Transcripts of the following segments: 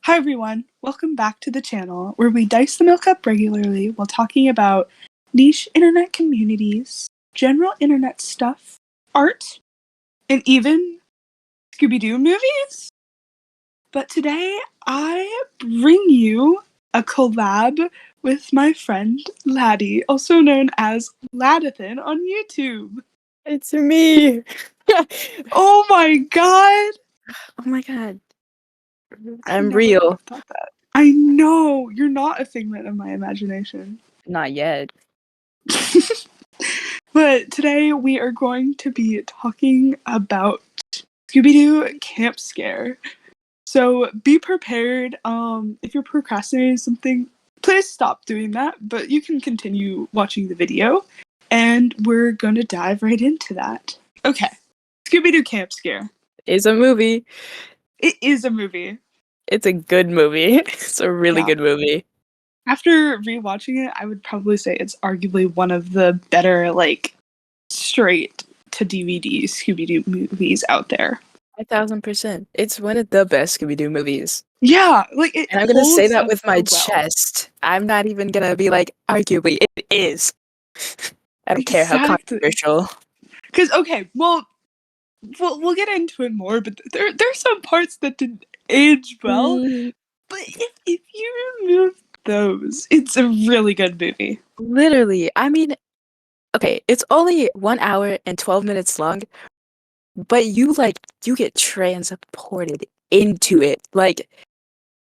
Hi everyone, welcome back to the channel where we dice the milk up regularly while talking about niche internet communities, general internet stuff, art, and even Scooby-Doo movies. But today I bring you a collab with my friend Laddie, also known as Laddithan on YouTube. It's me. Oh my god! Oh my god. I I'm never would real. have thought that. I know, you're not a figment of my imagination. Not yet. But today we are going to be talking about Scooby-Doo Camp Scare. So be prepared. If you're procrastinating something, please stop doing that. But you can continue watching the video, and we're gonna dive right into that. Okay, Scooby-Doo Camp Scare. It's a movie. It is a movie. It's a good movie. It's a really Yeah. good movie. After rewatching it, I would probably say it's arguably one of the better, like, straight to DVD Scooby-Doo movies out there. 1000%. It's one of the best Scooby-Doo movies. Yeah, like it And I'm gonna say holds that up with my so well. chest. I'm not even gonna be like, arguably, it is. I don't care how Exactly. controversial. Because okay, well, we'll get into it more, but there's some parts that didn't age well. Mm, But if you remove those, it's a really good movie. literally. I mean, okay, it's only 1 hour and 12 minutes long, but you get transported into it. Like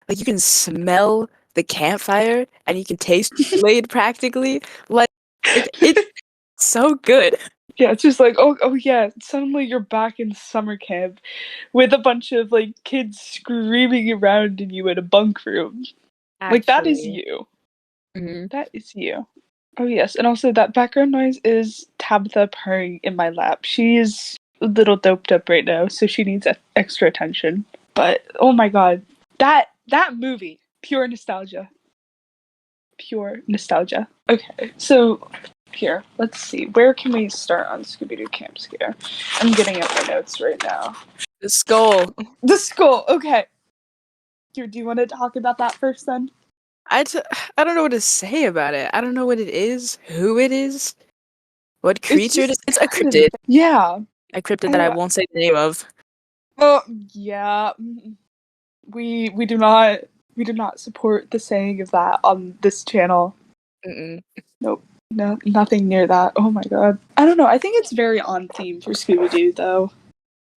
you can smell the campfire and you can taste Kool-Aid practically. It's so good. Yeah, it's just like oh yeah, suddenly you're back in summer camp with a bunch of like kids screaming around in you in a bunk room. Like that is Actually. you. Hmm. That is you. Oh yes, and also that background noise is Tabitha purring in my lap. She is a little doped up right now, so she needs extra attention. But oh my god, that movie, pure nostalgia, pure nostalgia. Okay, so here, let's see, where can we start on Scooby-Doo Camp Scare? I'm getting up my notes right now. The skull. The skull. Okay, here, do you want to talk about that first then? I, t- I don't know what to say about it. I don't know what it is, who it is, what It's creature it is. just It's a kind of cryptid. yeah. A cryptid I that don't I know. won't say the name of. Oh yeah. We do not support the saying of that on this channel. Mm-mm. Nope. No, nothing near that. Oh my god. I don't know. I think it's very on theme for Scooby Doo though.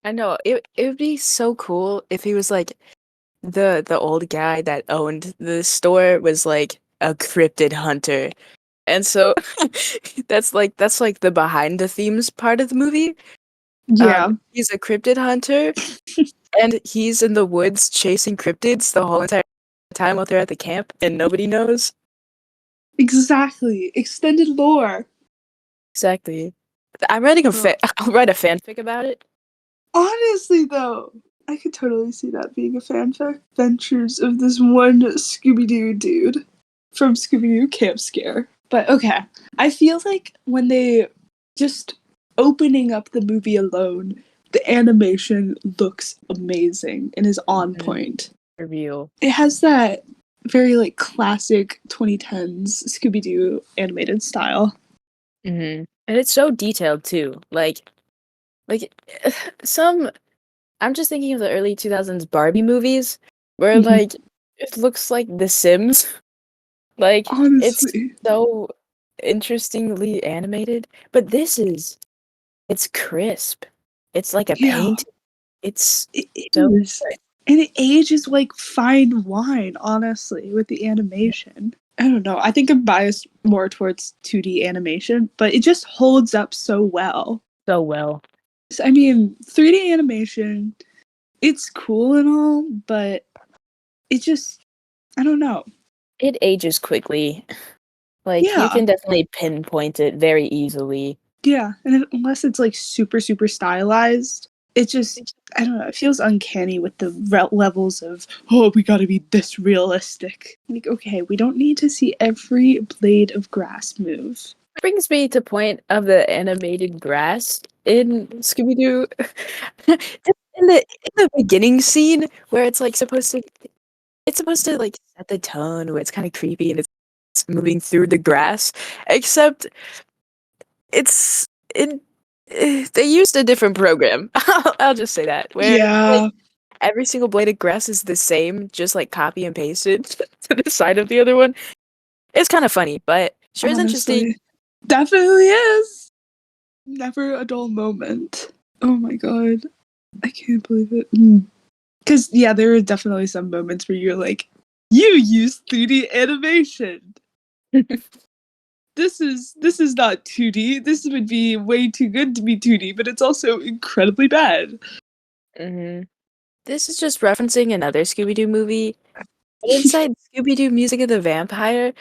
I know it would be so cool if he was like the old guy that owned the store was like a cryptid hunter. And so that's like the behind the themes part of the movie. Yeah. He's a cryptid hunter and he's in the woods chasing cryptids the whole entire time while they're at the camp and nobody knows. Exactly. Extended lore. Exactly. I'm writing a Ugh. I'll write a fanfic about it. Honestly though, I could totally see that being a fanfic. Adventures of this one Scooby Doo dude from Scooby Doo Camp Scare. But okay. I feel like when they just opening up the movie alone, the animation looks amazing and is on Mhm. point. Reveal. It has that very like classic 2010s Scooby Doo animated style. Hmm. And it's so detailed too. Like some I'm just thinking of the early 2000s Barbie movies where Mhm. like it looks like The Sims. Like it's Honestly. so interestingly animated, but it's crisp. It's like a Yeah, paint. It's it so is. good. And it ages like fine wine, honestly, with the animation. I don't know. I think I'm biased more towards 2D animation, but it just holds up so well. So well. I mean, 3D animation, it's cool and all, but it just, I don't know. It ages quickly. Like you Yeah, can definitely pinpoint it very easily. yeah. And unless it's like super, super stylized, it just, I don't know, it feels uncanny with the levels of, oh, we gotta be this realistic. Like, okay, we don't need to see every blade of grass move. Brings me to point of the animated grass in Scooby Doo. In the beginning scene where it's like supposed to it's supposed to like set the tone where it's kind of creepy and it's moving through the grass, except it's it. They used a different program. I'll just say that where like Yeah, every single blade of grass is the same, just like copy and pasted to the side of the other one. It's kind of funny, but sure is interesting. honestly. Definitely is. Never a dull moment. Oh my god. I can't believe it. Because, yeah, there are definitely some moments where you're like, you use 3D animation. This is not 2D. This would be way too good to be 2D, but it's also incredibly bad. Hmm. This is just referencing another Scooby-Doo movie. But inside Scooby-Doo Music of the Vampire,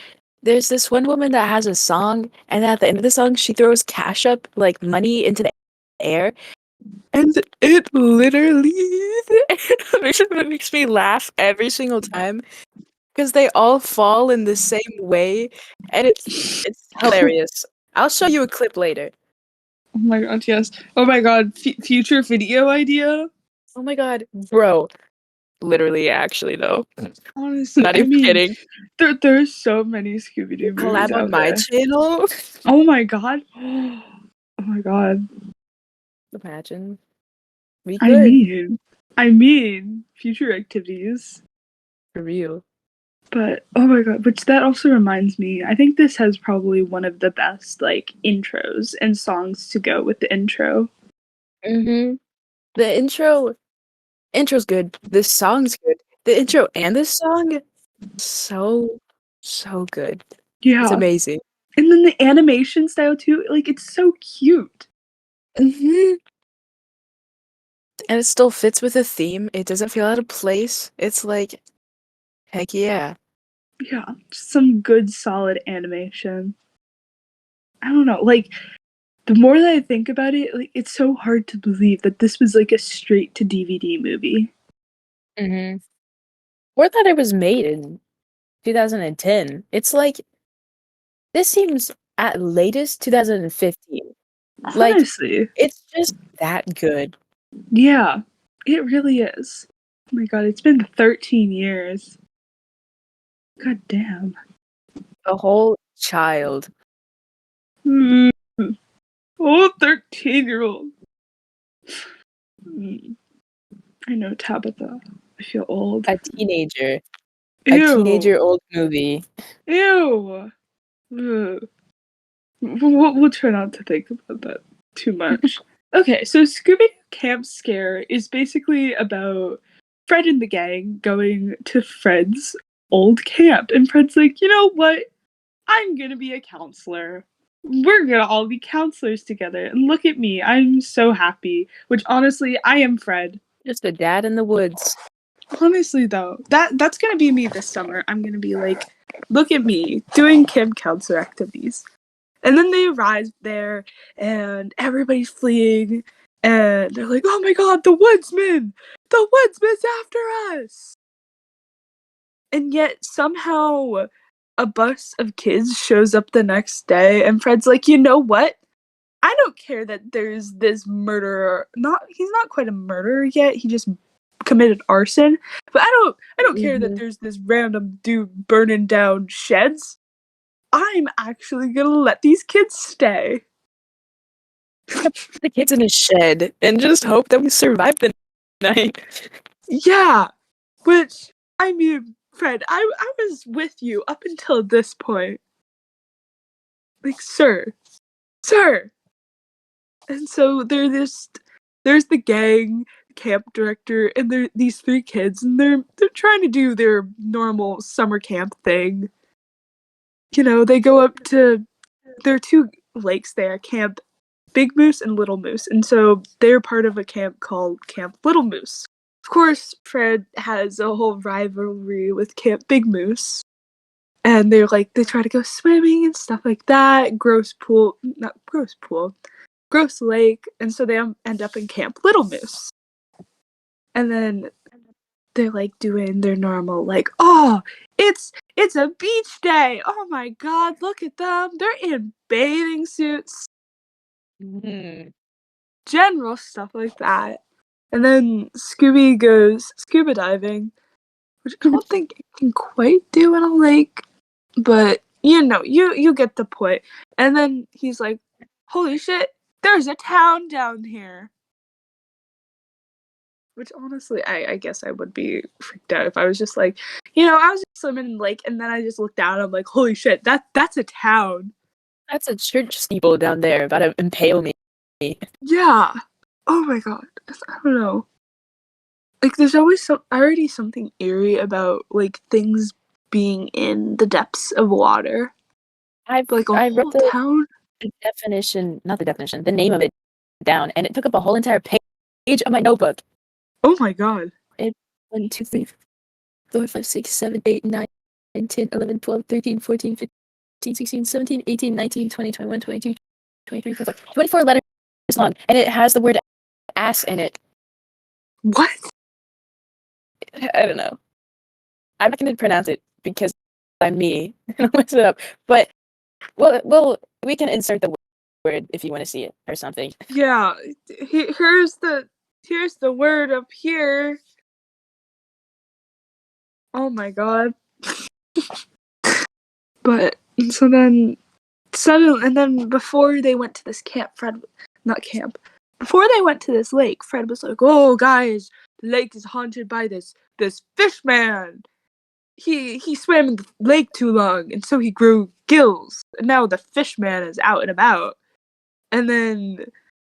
there's this one woman that has a song, and at the end of the song, she throws cash up, like money, into the air, and it literally it makes me laugh every single time because they all fall in the same way, and it's hilarious. I'll show you a clip later. Oh my god, yes. Oh my god, future video idea? Oh my god, bro! Literally, actually, though, Honestly, not I even mean, kidding. there's so many Scooby-Doo movies Collab on out my there. channel. Oh my god. Oh my god. Imagine we I could mean, I mean, future activities. for real. But oh my god, which that also reminds me, I think this has probably one of the best like intros and songs to go with the intro. Mm-hmm. The intro's good. The song's good. The intro and the song, so so good. It's Yeah. amazing. And then the animation style too, like it's so cute. Hmm. And it still fits with the theme. It doesn't feel out of place. It's like, heck yeah. Yeah, just some good solid animation. I don't know, like the more that I think about it, like it's so hard to believe that this was like a straight to DVD movie. Hmm. Or that it was made in 2010. It's like this seems at latest 2015. Like Honestly. it's just that good. Yeah, it really is. Oh my god, it's been 13 years. God damn. A whole child. Mm. Oh, 13-year-old. Mm. I know, Tabitha. I feel old. A teenager. A Ew. teenager old movie. Ew. Ugh. We'll try not to think about that too much. Okay, so Scooby Camp Scare is basically about Fred and the gang going to Fred's old camp. And Fred's like, you know what? I'm gonna be a counselor. We're gonna all be counselors together. And look at me. I'm so happy. Which honestly, I am Fred. Just a dad in the woods. Honestly though, that's gonna be me this summer. I'm gonna be like, look at me doing camp counselor activities. And then they arrive there and everybody's fleeing and they're like, oh my god, the woodsman! The woodsman's after us! And yet somehow a bus of kids shows up the next day and Fred's like, you know what? I don't care that there's this murderer. Not he's not quite a murderer yet. He just committed arson. But I don't care that Hmm. there's this random dude burning down sheds. I'm actually gonna let these kids stay. The kids in a shed and just hope that we survive the night. Yeah. Which I mean, Fred, I was with you up until this point. Like, sir. And so there's the gang, camp director, and they're these three kids, and they're trying to do their normal summer camp thing. You know, they go up to there are two lakes there, Camp Big Moose and Little Moose, and so they're part of a camp called Camp Little Moose. Of course, Fred has a whole rivalry with Camp Big Moose. And they're like they try to go swimming and stuff like that. Gross lake, and so they end up in Camp Little Moose. And then they're like doing their normal like, oh, it's a beach day. Oh my god, look at them. They're in bathing suits, Mhm. general stuff like that. And then Scooby goes scuba diving, which I don't think it can quite do in a lake, but you get the point. And then he's like, holy shit, there's a town down here. Which honestly, I guess I would be freaked out if I was just like, I was just swimming in the lake and then I just looked down and I'm like, holy shit, that's a town. That's a church steeple down there about to impale me. Yeah. Oh my god. I don't know. Like, there's always already something eerie about like things being in the depths of water. Like a I wrote whole town. the name of it down, and it took up a whole entire page of my notebook. Oh my god. 1, 2, 3, 4, 5, 6, 7, 8, 9, 10, 11, 12, 13, 14, 15, 16, 17, 18, 19, 20, 21, 22, 23, 24, 24 letters long, and it has the word ass in it. What? I don't know. I'm not going to pronounce it because I'm me and I'll mess it up. But we can insert the word if you want to see it or something. Yeah. Here's the word up here. Oh my god. But so then suddenly, and then before they went to this camp, before they went to this lake, Fred was like, "Oh guys, the lake is haunted by this fish man. He swam in the lake too long, and so he grew gills. And now the fish man is out and about." And then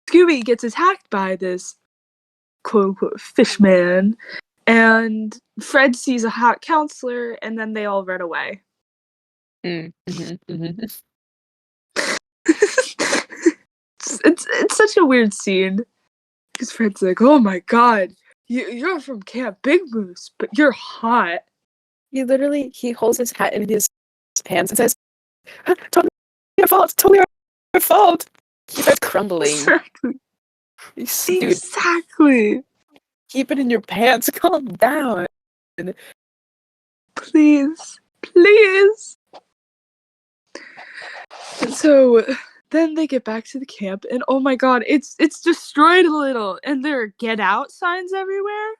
Scooby gets attacked by this quote unquote fish man, and Fred sees a hot counselor, and then they all run away. It's such a weird scene because Fred's like, "Oh my god, you're from Camp Big Moose, but you're hot." He holds his hat in his pants and says, "Totally your fault. Totally your fault." He starts crumbling. Exactly. Dude, exactly. keep it in your pants. Calm down. Please. Please. So then they get back to the camp, and oh my god, it's destroyed a little, and there are get out signs everywhere.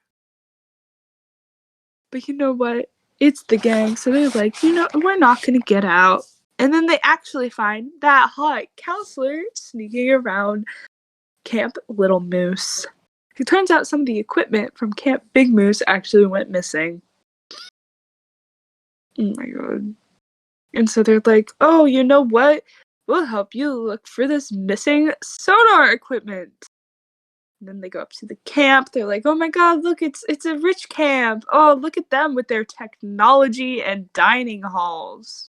But you know what? It's the gang, so they're like, we're not gonna get out. And then they actually find that hot counselor sneaking around Camp Little Moose. It turns out some of the equipment from Camp Big Moose actually went missing. Oh my god. And so they're like, oh, you know what? We'll help you look for this missing sonar equipment. And then they go up to the camp. They're like, oh my god, look, it's a rich camp. Oh, look at them with their technology and dining halls.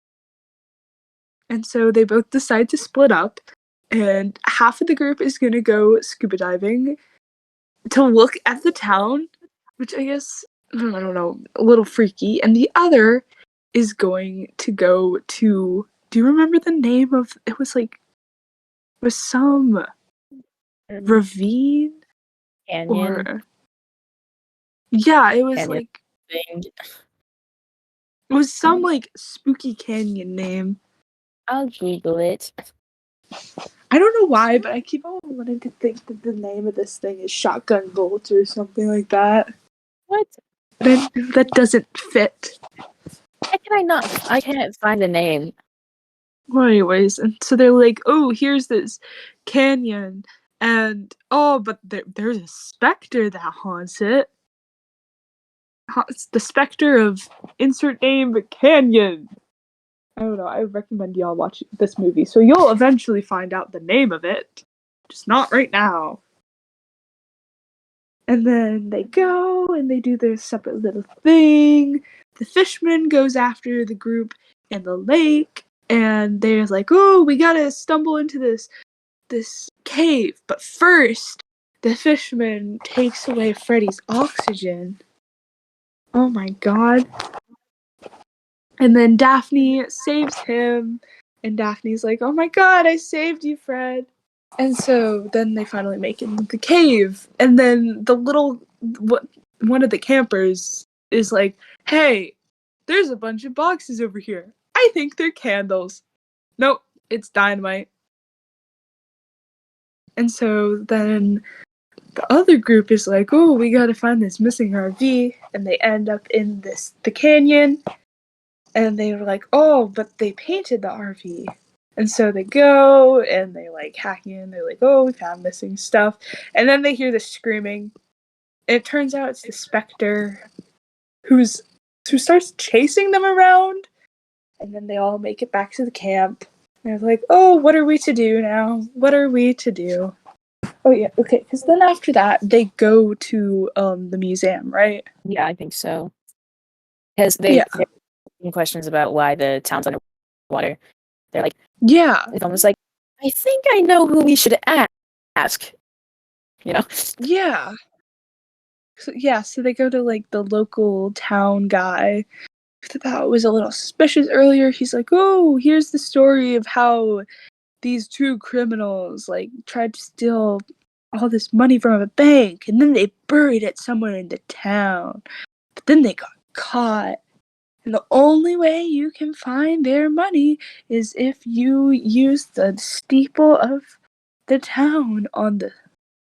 And so they both decide to split up, and half of the group is going to go scuba diving to look at the town, which I guess, I don't know, a little freaky. And the other is going to go to, do you remember the name of, it was some ravine? Canyon. Or, yeah, it was Canyon thing. It was some spooky canyon name. I'll Google it. I don't know why, but I keep on wanting to think that the name of this thing is Shotgun Bolt or something like that. What? But that doesn't fit. How can I not? I can't find the name. Well, anyways, and so they're like, oh, here's this canyon, and oh, but there's a specter that haunts it. It's the specter of insert name canyon. I don't know. I recommend y'all watch this movie, so you'll eventually find out the name of it, just not right now. And then they go and they do their separate little thing. The fishman goes after the group in the lake, and they're like, oh, we gotta stumble into this cave. But first, the fishman takes away Freddy's oxygen. Oh my god. And then Daphne saves him, and Daphne's like, oh my god, I saved you, Fred. And so then they finally make it into the cave, and then one of the campers is like, hey, there's a bunch of boxes over here. I think they're candles. Nope, it's dynamite. And so then the other group is like, oh, we gotta find this missing RV, and they end up in the canyon, and they were like, oh, but they painted the RV. And so they go and they like hack in, they're like, oh, we found missing stuff. And then they hear the screaming. And it turns out it's the Spectre who starts chasing them around. And then they all make it back to the camp. And they're like, oh, what are we to do now? What are we to do? Oh yeah, okay, because then after that they go to the museum, right? Yeah, I think so. Because they're asking questions about why the town's underwater. They're like, yeah, it's almost like, I think I know who we should ask. You know? yeah. So they go to like the local town guy who thought was a little suspicious earlier. He's like, oh, here's the story of how these two criminals like tried to steal all this money from a bank, and then they buried it somewhere in the town. But then they got caught. And the only way you can find their money is if you use the steeple of the town on the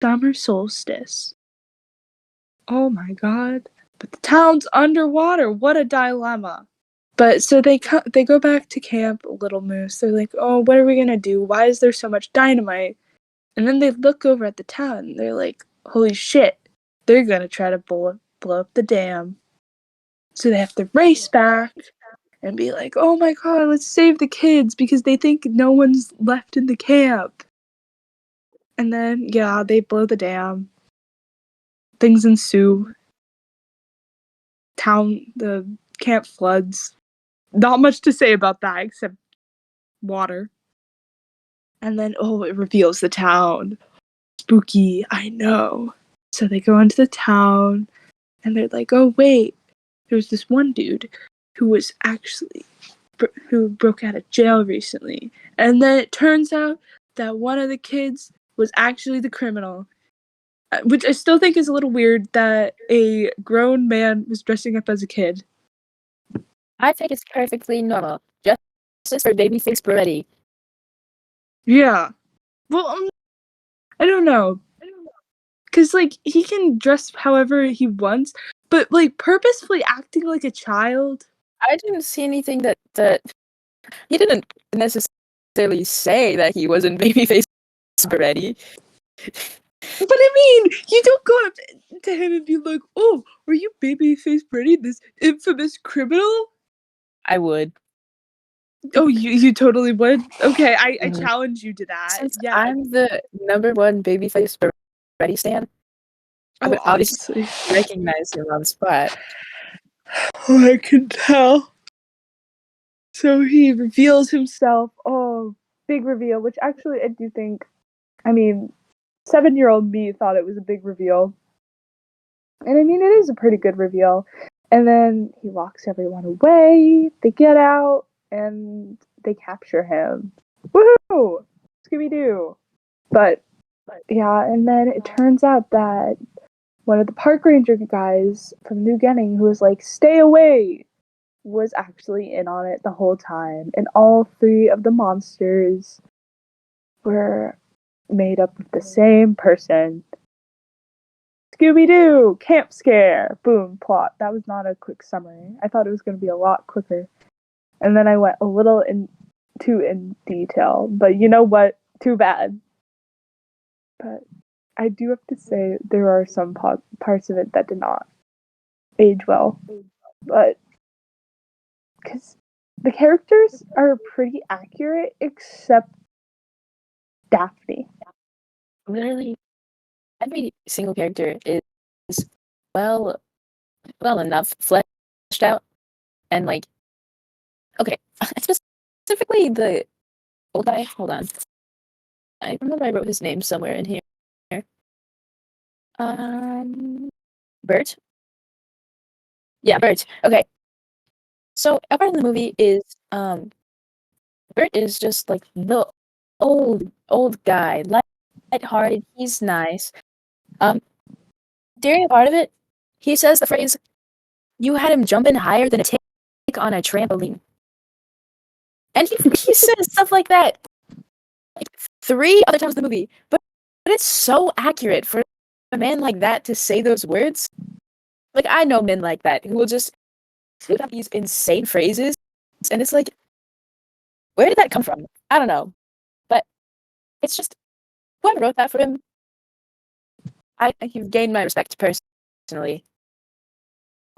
summer solstice. Oh my god. But the town's underwater. What a dilemma. But so they go back to camp, Little Moose. They're like, oh, what are we going to do? Why is there so much dynamite? And then they look over at the town. They're like, holy shit. They're going to try to blow up the dam. So they have to race back and be like, oh my god, let's save the kids because they think no one's left in the camp. And then, yeah, they blow the dam. Things ensue. The camp floods. Not much to say about that except water. And then, oh, it reveals the town. Spooky, I know. So they go into the town and they're like, oh, wait, there's this one dude who broke out of jail recently. And then it turns out that one of the kids was actually the criminal. Which I still think is a little weird that a grown man was dressing up as a kid. I think it's perfectly normal. Justice for babyface Beretti. Yeah. Well, I don't know. Because, like, he can dress however he wants, but, like, purposefully acting like a child. I didn't see anything that he didn't necessarily say that he wasn't babyface Beretti. But I mean, you don't go up to him and be like, oh, were you babyface Freddy, this infamous criminal? I would. Oh, you totally would? Okay, I challenge you to that. Since yeah. I'm the #1 babyface Beretti stan, I would obviously recognize him on the spot. Oh, I can tell. So he reveals himself. Oh, big reveal, which actually I do think, I mean, 7-year-old me thought it was a big reveal. And I mean, it is a pretty good reveal. And then he locks everyone away. They get out and they capture him. Woohoo! Scooby-Doo! But yeah, and then it turns out that one of the park ranger guys from New Beginning who was like, stay away, was actually in on it the whole time. And all 3 of the monsters were made up of the same person. Scooby-Doo! Camp scare! Boom, plot. That was not a quick summary. I thought it was going to be a lot quicker. And then I went a little too in detail. But you know what? Too bad. But I do have to say there are some parts of it that did not age well. But because the characters are pretty accurate except Daphne. Literally, every single character is well enough fleshed out, and like, okay, specifically the old guy. Hold on, I remember I wrote his name somewhere in here. Bert. Yeah, Bert. Okay. So a part of the movie is Bert is just like the old guy, lighthearted. He's nice. During a part of it, he says the phrase, "You had him jumping higher than a tick on a trampoline," and he says stuff like that like 3 other times in the movie. But it's so accurate for a man like that to say those words, like I know men like that who will just say out these insane phrases, and it's like, where did that come from? I don't know, but it's just whoever wrote that for him, you've gained my respect personally.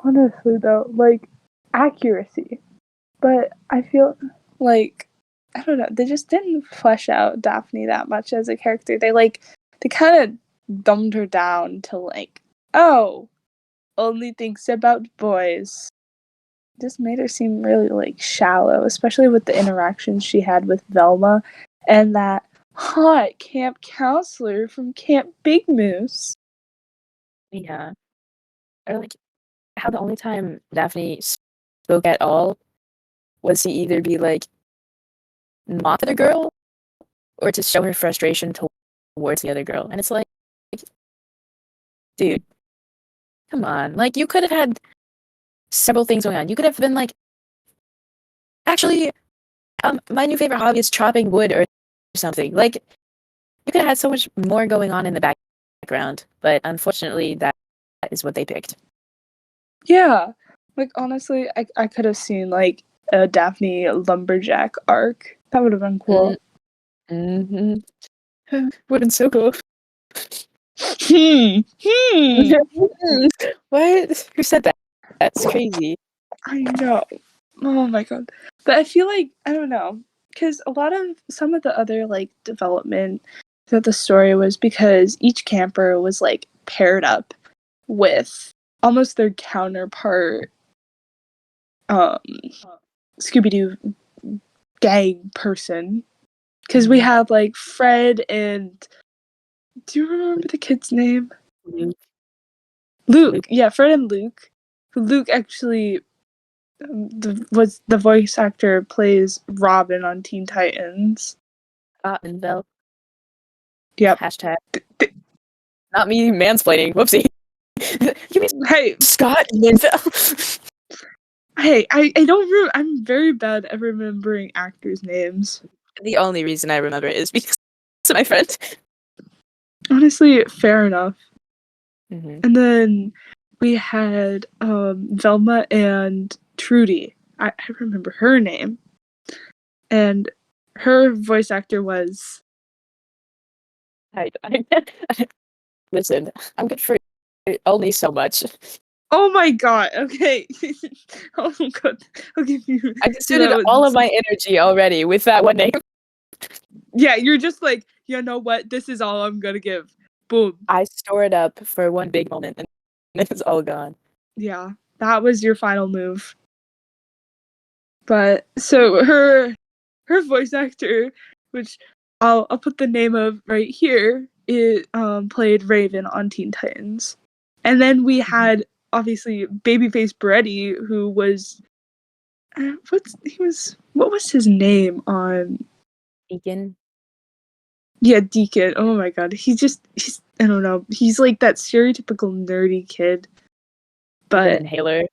Honestly, though, like, accuracy. But I feel like, I don't know, they just didn't flesh out Daphne that much as a character. They kind of dumbed her down to, like, oh, only thinks about boys. Just made her seem really, like, shallow, especially with the interactions she had with Velma and that hot camp counselor from Camp Big Moose. Yeah, or like how the only time Daphne spoke at all was to either be like mock the girl or to show her frustration towards the other girl, and it's like, dude, come on, like you could have had several things going on. You could have been like, actually, my new favorite hobby is chopping wood or something. Like, you could have had so much more going on in the background, but unfortunately, that is what they picked. Yeah. Like, honestly, I could have seen, like, a Daphne lumberjack arc. That would have been cool. Mm-hmm. Would have been so cool. What? Who said that? That's crazy. I know. Oh my god. But I feel like, I don't know, because some of the other, like, development that the story was because each camper was, like, paired up with almost their counterpart, Scooby-Doo gang person. Because we have, like, Fred and, do you remember the kid's name? Luke. Yeah, Fred and Luke. Luke actually was the voice actor plays Robin on Teen Titans. Minville. Yep. Hashtag. Not me mansplaining. Whoopsie. You mean Hey, Scott Minville? hey, I don't I'm very bad at remembering actors' names. The only reason I remember it is because of my friend. Honestly, fair enough. Mm-hmm. And then we had Velma and Trudy. I remember her name. And her voice actor was... I listen, I'm good for only so much. Oh my god, okay. Oh god, I'll give you... I considered all of my energy already with that one name. Yeah, you're just like, you know what? This is all I'm gonna give. Boom. I store it up for one big moment and it's all gone. Yeah, that was your final move. But so her voice actor, which I'll put the name of right here, it played Raven on Teen Titans. And then we had obviously Babyface Beretti, who was what was his name on Deacon. Yeah, Deacon. Oh my god. He's I don't know. He's like that stereotypical nerdy kid. But the inhaler.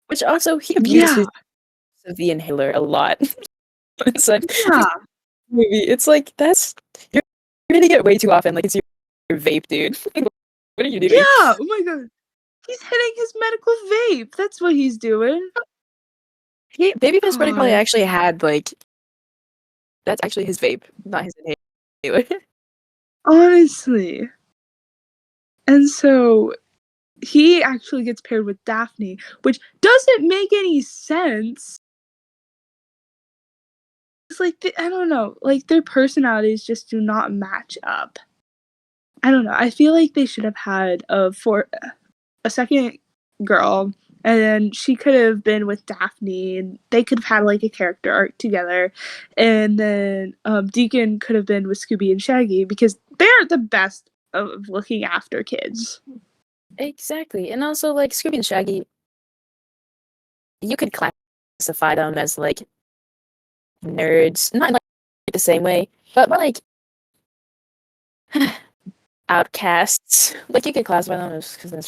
Which also he abuses the inhaler a lot. It's like movie. It's like you're reading it way too often. Like it's your vape, dude. What are you doing? Yeah, oh my god. He's hitting his medical vape. That's what he's doing. Babyface Buddy probably actually had like that's actually his vape, not his inhaler. Honestly. And so he actually gets paired with Daphne, which doesn't make any sense. It's like, I don't know, like their personalities just do not match up. I don't know. I feel like they should have had a second girl, and then she could have been with Daphne, and they could have had like a character arc together. And then Deacon could have been with Scooby and Shaggy because they're the best of looking after kids. Exactly. And also like Scooby and Shaggy, you could classify them as like nerds, not in like the same way, but like outcasts. Like you could classify them as because they're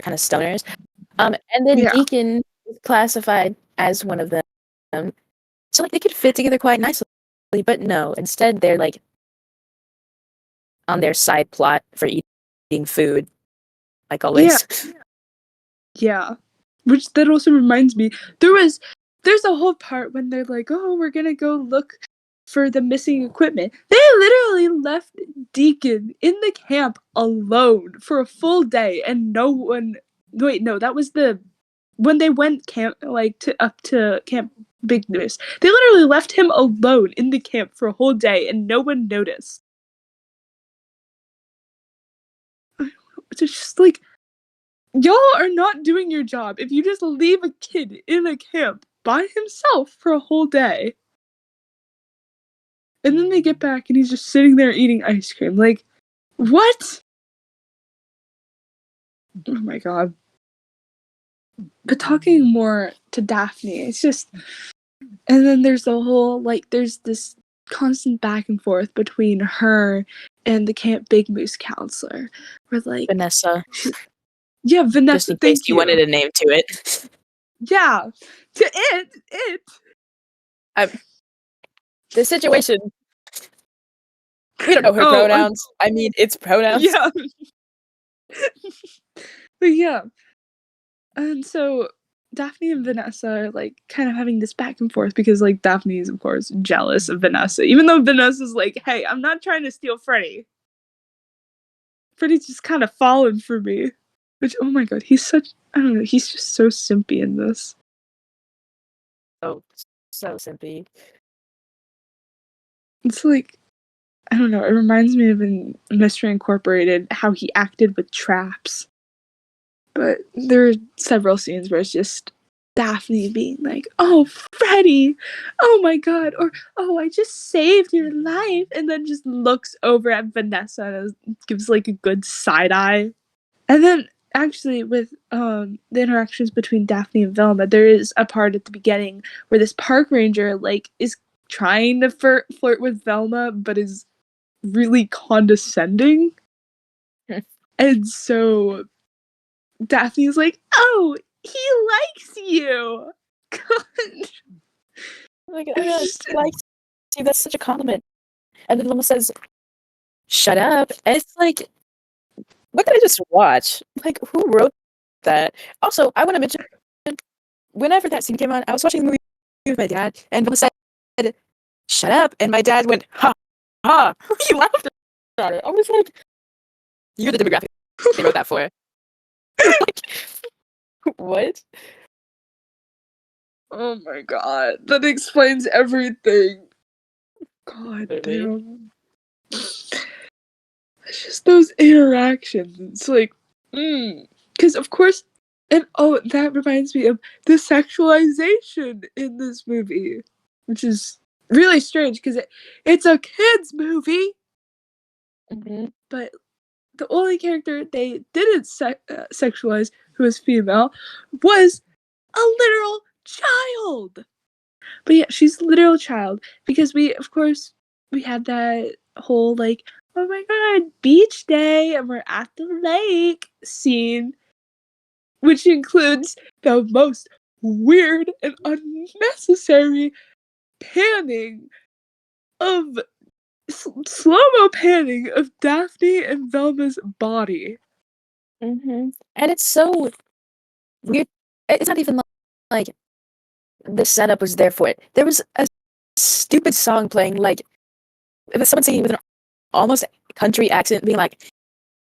kind of stoners. And then Deacon is classified as one of them. So like they could fit together quite nicely, but no. Instead, they're like on their side plot for eating food. like always. Yeah. Which that also reminds me, there's a whole part when they're like, oh, we're gonna go look for the missing equipment. They literally left Deacon in the camp alone for a full day, and no one. Wait, no, that was when they went up to Camp Big Moose. They literally left him alone in the camp for a whole day, and no one noticed. It's just like, y'all are not doing your job if you just leave a kid in a camp by himself for a whole day. And then they get back and he's just sitting there eating ice cream. Like, what? Oh my god. But talking more to Daphne, it's just. And then there's the whole, there's this constant back and forth between her and the Camp Big Moose counselor. Where, Vanessa. Yeah, Vanessa, Just in thank case you wanted a name to it. Yeah. To it. The situation. We don't know her pronouns. I mean, it's pronouns. Yeah. But yeah. And so Daphne and Vanessa are kind of having this back and forth because Daphne is of course jealous of Vanessa, even though Vanessa's like, hey, I'm not trying to steal Freddie. Freddie's just kind of fallen for me. Which, oh my god, he's just so simpy in this. Oh, so simpy. It's I don't know, it reminds me of in Mystery Incorporated how he acted with traps. But there are several scenes where it's just Daphne being like, oh, Freddie, oh my god, or, oh, I just saved your life, and then just looks over at Vanessa and gives a good side eye. And then, actually, with the interactions between Daphne and Velma, there is a part at the beginning where this park ranger, is trying to flirt with Velma, but is really condescending. And so Daphne's like, oh, he likes you. God. Like, oh my gosh, he likes you. That's such a compliment. And then Velma says, shut up. And it's like, what did I just watch? Like, who wrote that? Also, I want to mention, whenever that scene came on, I was watching the movie with my dad, and Velma said, shut up. And my dad went, ha, ha. He laughed at it. I was like, you're the demographic they wrote that for. Like, what? Oh my god. That explains everything. God damn. It's just those interactions. It's because of course, and oh, that reminds me of the sexualization in this movie, which is really strange because it's a kids movie, but the only character they didn't sexualize, who was female, was a literal child. But yeah, she's a literal child because we had that whole oh my god, beach day and we're at the lake scene, which includes the most weird and unnecessary panning of slow-mo panning of Daphne and Velma's body. And it's so weird. It's not even like the setup was there for it. There was a stupid song playing, it was someone singing with an almost country accent, being like,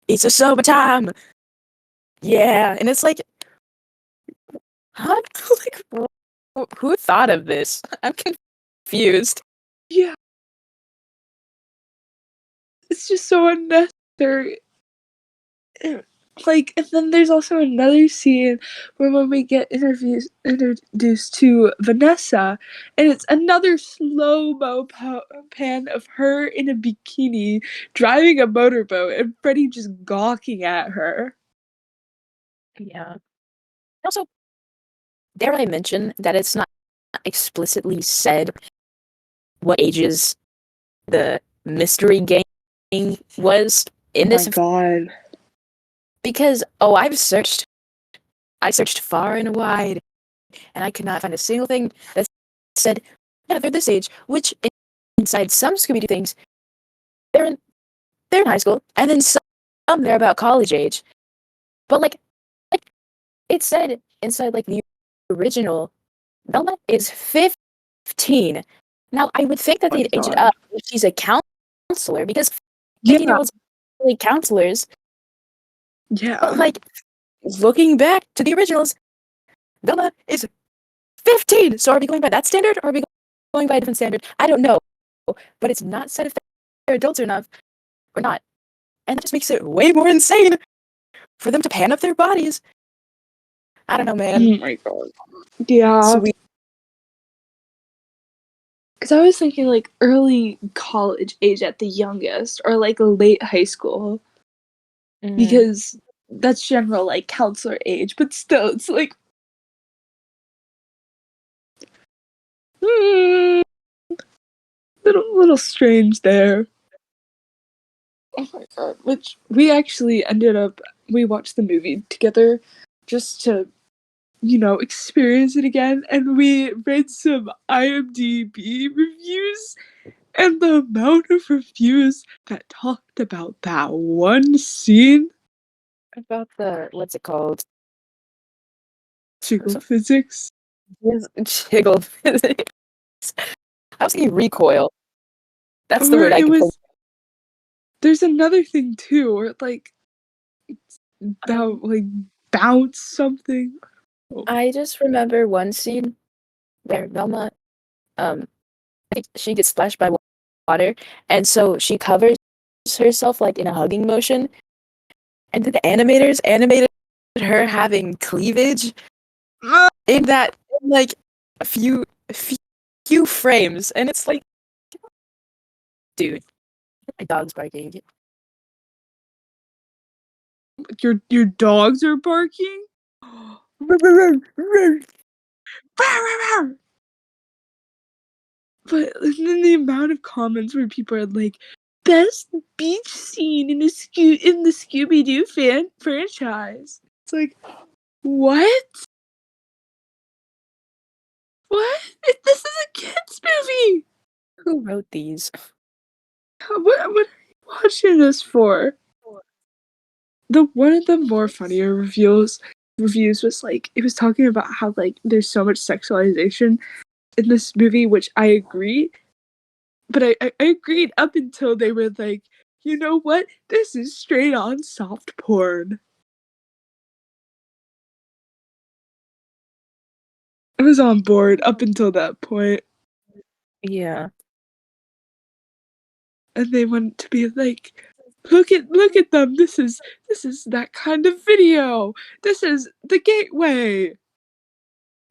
"It's a summertime, yeah," and it's like, huh? Who thought of this? I'm confused. Yeah, it's just so unnecessary. And then there's also another scene where when we get introduced to Vanessa, and it's another slow-mo pan of her in a bikini driving a motorboat and Freddie just gawking at her. Yeah. Also, dare I mention that it's not explicitly said what ages the mystery gang was in this? Oh my god. Because, I searched far and wide, and I could not find a single thing that said, yeah, they're this age, which inside some Scooby-Doo things, they're in high school, and then some they're about college age. But like it said inside like the original, Velma is 15. Now I would think that Oh my they'd age it god. up if she's a counselor because Yeah, 15-year-olds are really counselors. yeah. But like looking back to the originals, Velma is 15. So are we going by that standard or are we going by a different standard? I don't know. But it's not said if they're adults or not or not. And that just makes it way more insane for them to pan up their bodies. I don't know, man. Oh my god. Yeah. Sweet. Because I was thinking like early college age at the youngest, or like late high school, because that's general like counselor age. But still, it's like, hmm, little strange there. Oh my god! Which we actually ended up we watched the movie together, just to experience it again, and we read some IMDb reviews. And the amount of reviews that talked about that one scene, About the, what's it called? jiggle physics. Jiggle physics. I was thinking recoil. That's the Or word I it could think. was, there's another thing too, where like, Um, that, like, bounce something. Oh. I just remember one scene where Velma, um, I think she gets splashed by water, and so she covers herself like in a hugging motion, and then the animators animated her having cleavage Ah! in that in like a few frames, and it's like, dude, my dog's barking. Your dogs are barking? But then the amount of comments where people are like, best beach scene in the Scooby Doo franchise. It's like, what? What? This is a kids movie. Who wrote these? What are you watching this for? The one of the more funnier reviews was like, it was talking about how like there's so much sexualization in this movie, which I agree. But I agreed up until they were like, you know what? This is straight on soft porn. I was on board up until that point. Yeah. And they wanted to be like, look at them. This is that kind of video. This is the gateway.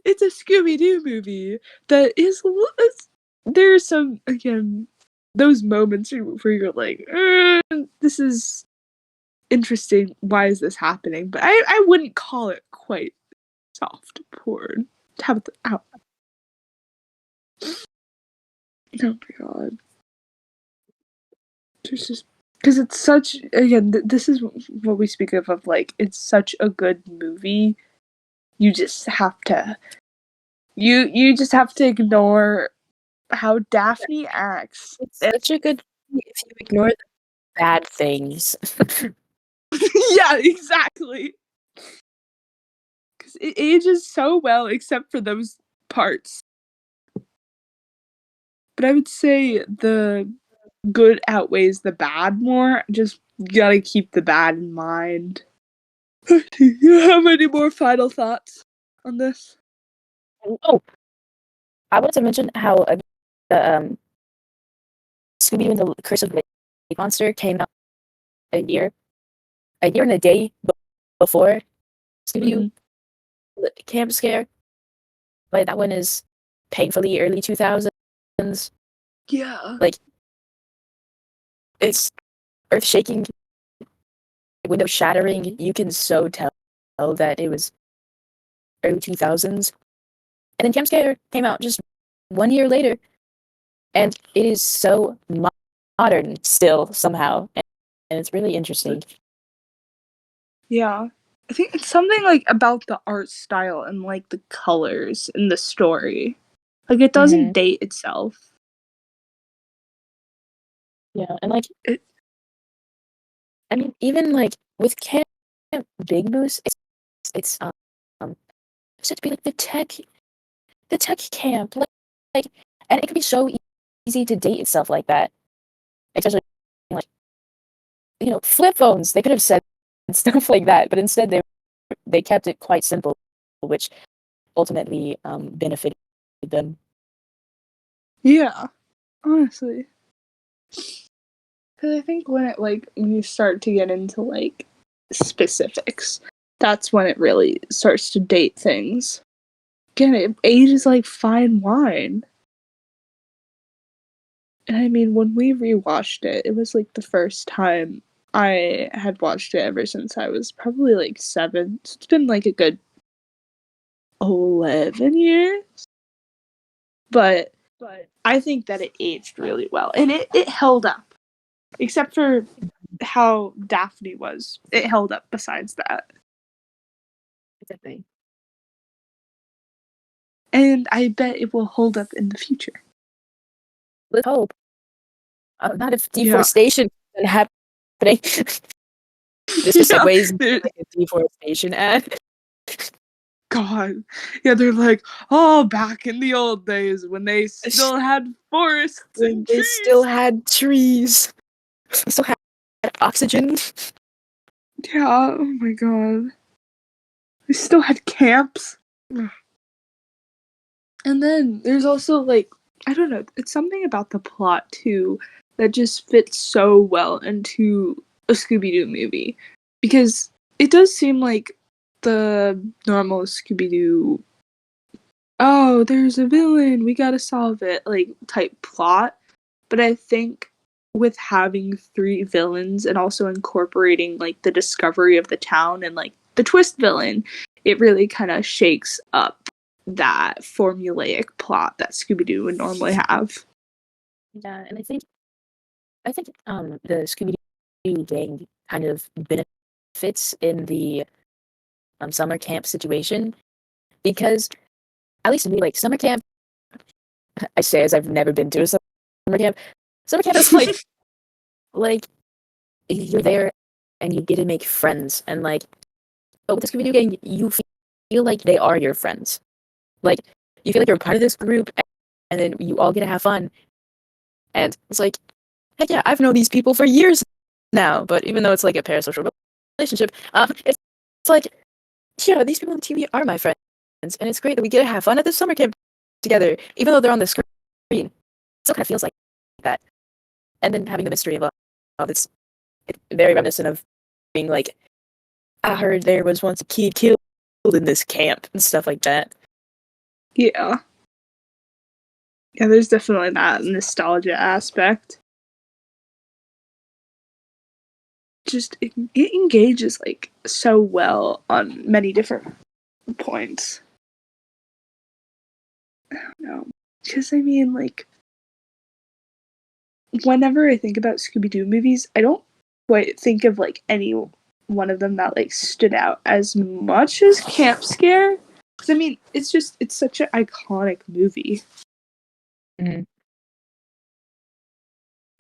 It's a Scooby Doo movie that is. There's some, again, those moments where you're like, this is interesting. Why is this happening? But I wouldn't call it quite soft porn. How about the out? Oh my god. There's just because it's such, again, this is what we speak of like, it's such a good movie. You just have to you just have to ignore how Daphne acts. It's such a good movie if you ignore the bad things. Yeah, exactly. Because it ages so well, except for those parts. But I would say the good outweighs the bad more. Just gotta keep the bad in mind. Do you have any more final thoughts on this? Oh, I wanted to mention how the Scooby and the Curse of the Lake Monster came out a year and a day before Scooby Camp Scare. Like that one is painfully early 2000s. Yeah. Like it's earth shaking, window shattering. You can so tell that it was early 2000s. And then Camp Scare came out just 1 year later, and it is so modern still somehow, and it's really interesting. Yeah. I think it's something like about the art style and like the colors and the story. Like it doesn't date itself. Yeah, and like It, I mean, even like with Camp big boost. It's said to be like the tech camp, like, and it can be so easy to date itself like that, especially like flip phones. They could have said stuff like that, but instead they kept it quite simple, which ultimately benefited them. Yeah, honestly. Because I think when it, like, when you start to get into, like, specifics, that's when it really starts to date things. Again, age is like fine wine. And I mean, when we rewatched it, it was, like, the first time I had watched it ever since I was probably, like, 7. So it's been, like, a good 11 years. But I think that it aged really well. And it held up. Except for how Daphne was. It held up besides that. Exactly. And I bet it will hold up in the future. Let's hope. Not if Yeah. deforestation isn't happening. This just segues into like a deforestation ad. God. Yeah, they're like, oh, back in the old days when they still had forests and They trees. still had trees. They still had oxygen. Yeah, oh my god. They still had camps. And then there's also, like, I don't know, it's something about the plot too that just fits so well into a Scooby Doo movie. Because it does seem like the normal Scooby Doo, oh, there's a villain, we gotta solve it, like, type plot. But I think with having 3 villains and also incorporating, like, the discovery of the town and, like, the twist villain, it really kind of shakes up that formulaic plot that Scooby-Doo would normally have. Yeah, and I think the Scooby Doo gang kind of benefits in the summer camp situation because at least to me, like summer camp, I say as I've never been to a summer camp. Summer camp is like you're there and you get to make friends and like with the Scooby Doo gang, you feel like they are your friends. Like you feel like you're part of this group, and then you all get to have fun. And it's like, heck yeah, I've known these people for years now. But even though it's like a parasocial relationship, it's like, yeah, these people on TV are my friends, and it's great that we get to have fun at this summer camp together, even though they're on the screen. It still kind of feels like that. And then having the mystery involved, it's very reminiscent of being like, I heard there was once a kid killed in this camp and stuff like that. Yeah. Yeah, there's definitely that nostalgia aspect. Just, it engages, like, so well on many different points. I don't know. Because, I mean, like, whenever I think about Scooby-Doo movies, I don't quite think of, like, any one of them that, like, stood out as much as Camp Scare. Because, I mean, it's such an iconic movie. Mm-hmm.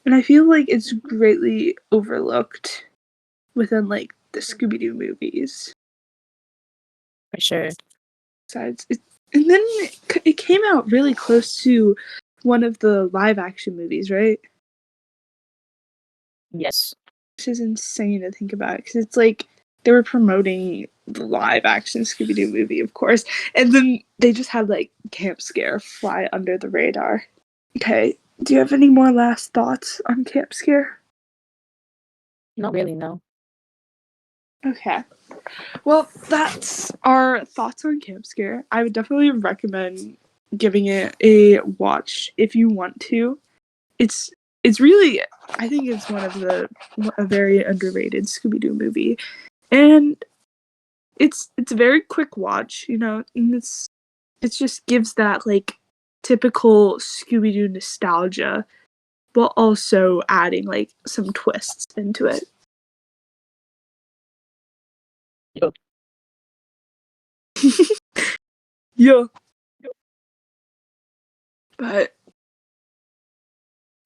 And I feel like it's greatly overlooked within, like, the Scooby-Doo movies. For sure. Besides, and then it came out really close to one of the live-action movies, right? Yes. Which is insane to think about, because it's like they were promoting the live-action Scooby-Doo movie, of course, and then they just had, like, Camp Scare fly under the radar. Okay, do you have any more last thoughts on Camp Scare? Not really, no. Okay. Well, that's our thoughts on Camp Scare. I would definitely recommend giving it a watch if you want to. It's really, I think it's a very underrated Scooby-Doo movie, and it's a very quick watch, and it just gives that, like, typical Scooby-Doo nostalgia, while also adding, like, some twists into it. Yo. Yeah. But,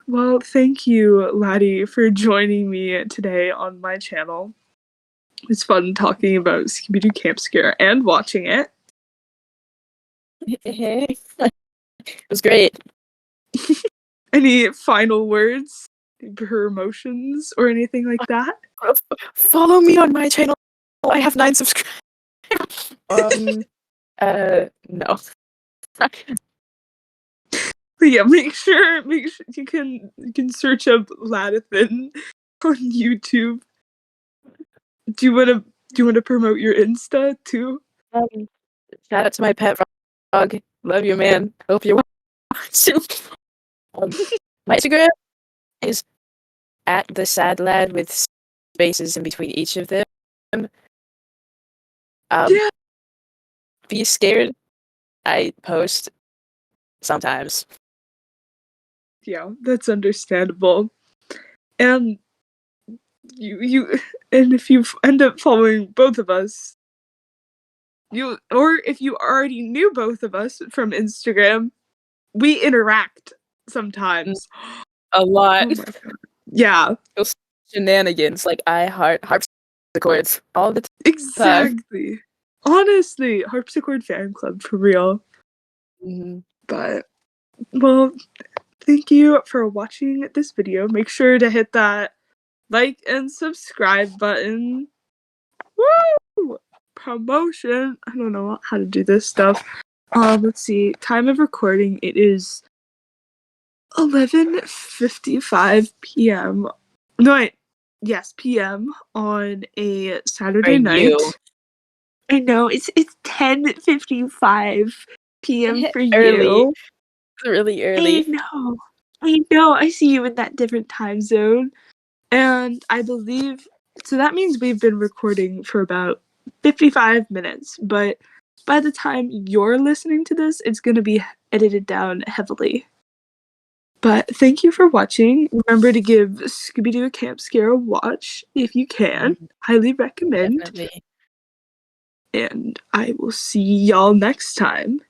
well, thank you, Laddie, for joining me today on my channel. It's fun talking about Scooby-Doo Camp Scare and watching it. It was great. Any final words, her emotions, or anything like that? Follow me on my channel. I have 9 subscribers. No. Yeah, make sure you can search up Laddie on YouTube. Do you want to promote your Insta too? Shout out to my pet frog. Love you, man. Hope you're watching. My Instagram is at the sad lad with spaces in between each of them. Yeah. Be scared. I post sometimes. Yeah, that's understandable. And you and if you end up following both of us, or if you already knew both of us from Instagram, we interact sometimes. A lot. Oh my god. Yeah. Shenanigans. Like I harpsichords all the time. Exactly. Honestly, harpsichord fan club for real. Mm-hmm. But well, thank you for watching this video. Make sure to hit that like and subscribe button. Woo! Promotion. I don't know how to do this stuff. Let's see. Time of recording. It is 11:55 p.m. No, wait. Yes, p.m. on a Saturday night. You. I know it's 10:55 p.m. for Early. you. Really early. I know. I see you in that different time zone. And I believe, so that means we've been recording for about 55 minutes, but by the time you're listening to this, it's going to be edited down heavily. But thank you for watching. Remember to give Scooby-Doo Camp Scare a watch if you can. Highly recommend. Definitely. And I will see y'all next time.